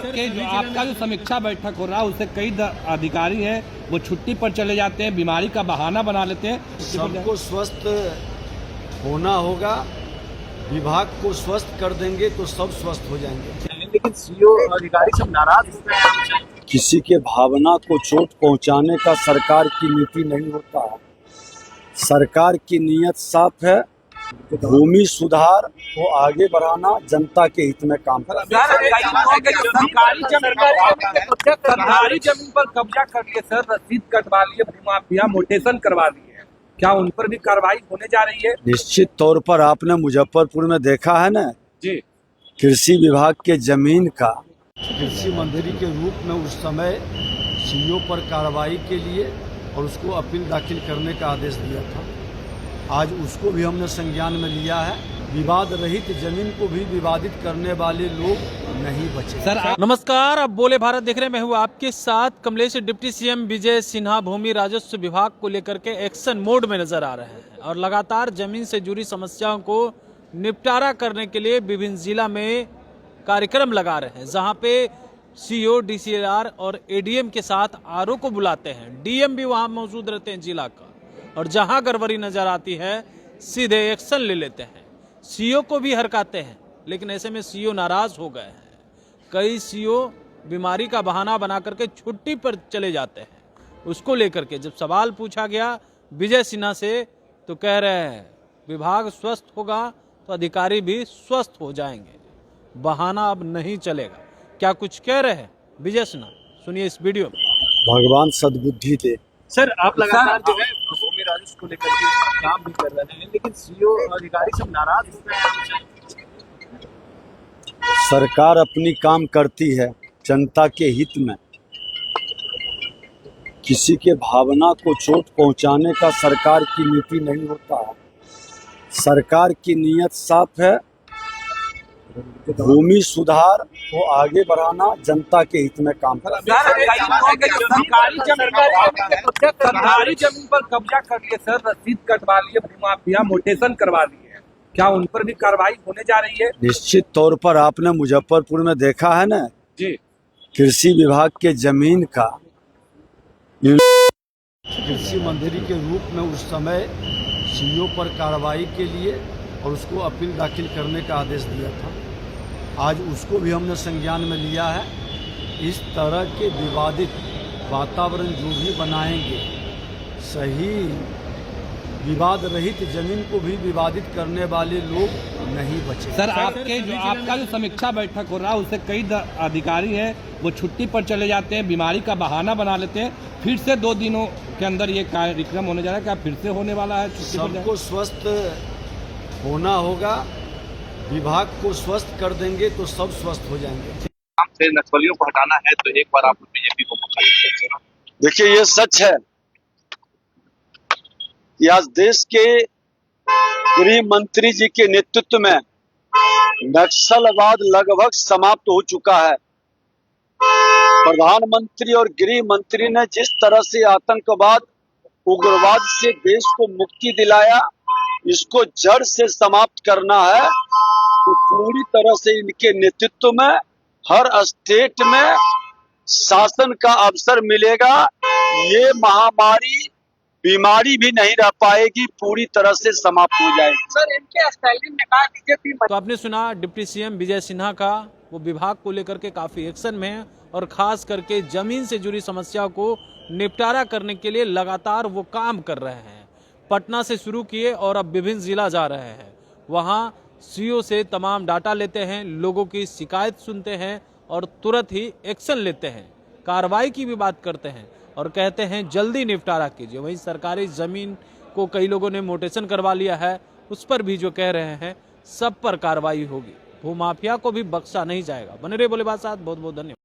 आपके जो आपका जो समीक्षा बैठक हो रहा है उससे कई अधिकारी हैं वो छुट्टी पर चले जाते हैं, बीमारी का बहाना बना लेते हैं। सबको स्वस्थ होना होगा, विभाग को स्वस्थ कर देंगे तो सब स्वस्थ हो जाएंगे। लेकिन सीओ अधिकारी सब नाराज हो रहे हैं। किसी के भावना को चोट पहुंचाने का सरकार की नीति नहीं होता है। सरकार की नीयत साफ है, भूमि सुधार को आगे बढ़ाना, जनता के हित में काम करना। सरकारी जमीन पर कब्जा करके सर रसीद कटवा लिए, भूमाफिया मोटेशन करवा लिए, क्या उन पर भी कार्रवाई होने जा रही है? निश्चित तौर पर आपने मुजफ्फरपुर में देखा है ना जी, कृषि विभाग के जमीन का कृषि मंत्री के रूप में उस समय सीओ पर कार्रवाई के लिए और उसको अपील दाखिल करने का आदेश दिया था। आज उसको भी हमने संज्ञान में लिया है। विवाद रहित जमीन को भी विवादित करने वाले लोग नहीं बचे। सर नमस्कार, अब बोले भारत देख रहे हैं। मैं हूँ आपके साथ कमलेश। डिप्टी सीएम विजय सिन्हा भूमि राजस्व विभाग को लेकर के एक्शन मोड में नजर आ रहे हैं और लगातार जमीन से जुड़ी समस्याओं को निपटारा करने के लिए विभिन्न जिला में कार्यक्रम लगा रहे हैं, जहां पे सीओ, डीसीआर और एडीएम के साथ आरओ को बुलाते हैं। डीएम भी वहां मौजूद रहते हैं जिला का, और जहां गड़बड़ी नजर आती है सीधे एक्शन ले लेते हैं। सीओ को भी हरकाते हैं, लेकिन ऐसे में सीओ नाराज हो गए हैं। कई सीओ बीमारी का बहाना बना करके छुट्टी पर चले जाते हैं। उसको लेकर के जब सवाल पूछा गया विजय सिन्हा से, तो कह रहे हैं विभाग स्वस्थ होगा तो अधिकारी भी स्वस्थ हो जाएंगे, बहाना अब नहीं चलेगा। क्या कुछ कह रहे हैं विजय सिन्हा, सुनिए इस वीडियो में। भगवान सद्बुद्धि दे। सर आप लगातार जो है भूमि राजस्व को लेकर के काम भी कर रहे हैं, लेकिन सीओ अधिकारी सब नाराज हो रहे हैं। सरकार अपनी काम करती है जनता के हित में। किसी के भावना को चोट पहुंचाने का सरकार की नीति नहीं होता है। सरकार की नीयत साफ है, भूमि सुधार को आगे बढ़ाना, जनता के हित में काम करना। सरकारी जमीन पर कब्जा करके सर रसीद कटवा लिए, भूमाफिया मोटेशन करवा लिए, क्या उन पर भी कार्रवाई होने जा रही है? निश्चित तौर पर आपने मुजफ्फरपुर में देखा है ना जी, कृषि विभाग के जमीन का कृषि मंत्री के रूप में उस समय सीओ पर कार्रवाई के लिए और उसको अपील दाखिल करने का आदेश दिया था। आज उसको भी हमने संज्ञान में लिया है। इस तरह के विवादित वातावरण जो भी बनाएंगे, सही विवाद रहित जमीन को भी विवादित करने वाले लोग नहीं बचे। सर आपका जो समीक्षा बैठक हो रहा है उससे कई अधिकारी हैं वो छुट्टी पर चले जाते हैं, बीमारी का बहाना बना लेते हैं। फिर से 2 दिनों के अंदर ये कार्यक्रम होने जा रहा है, क्या फिर से होने वाला है? सबको स्वस्थ होना होगा, विभाग को स्वस्थ कर देंगे तो सब स्वस्थ हो जाएंगे। से नक्सलियों को हटाना है तो एक बार आप बीजेपी को मौका दीजिए। देखिए, ये सच है कि आज देश के गृह मंत्री जी के नेतृत्व में नक्सलवाद लगभग समाप्त हो चुका है। प्रधानमंत्री और गृह मंत्री ने जिस तरह से आतंकवाद, उग्रवाद से देश को मुक्ति दिलाया, इसको जड़ से समाप्त करना है तो पूरी तरह से इनके नेतृत्व में हर स्टेट में शासन का अवसर मिलेगा। ये महामारी, बीमारी भी नहीं रह पाएगी, पूरी तरह से समाप्त हो जाएगी। सर इनके स्टाइलिंग ने कहा बीजेपी। तो आपने सुना डिप्टी सीएम विजय सिन्हा का, वो विभाग को लेकर के काफी एक्शन में है और खास करके जमीन से जुड़ी समस्या को निपटारा करने के लिए लगातार वो काम कर रहे हैं। पटना से शुरू किए और अब विभिन्न जिला जा रहे हैं। वहां सीओ से तमाम डाटा लेते हैं, लोगों की शिकायत सुनते हैं और तुरंत ही एक्शन लेते हैं, कार्रवाई की भी बात करते हैं और कहते हैं जल्दी निपटारा कीजिए। वहीं सरकारी जमीन को कई लोगों ने मोटेशन करवा लिया है, उस पर भी जो कह रहे हैं सब पर कार्रवाई होगी। भूमाफिया को भी बख्शा नहीं जाएगा। बने रहे बोले बात साथ, बहुत बहुत धन्यवाद।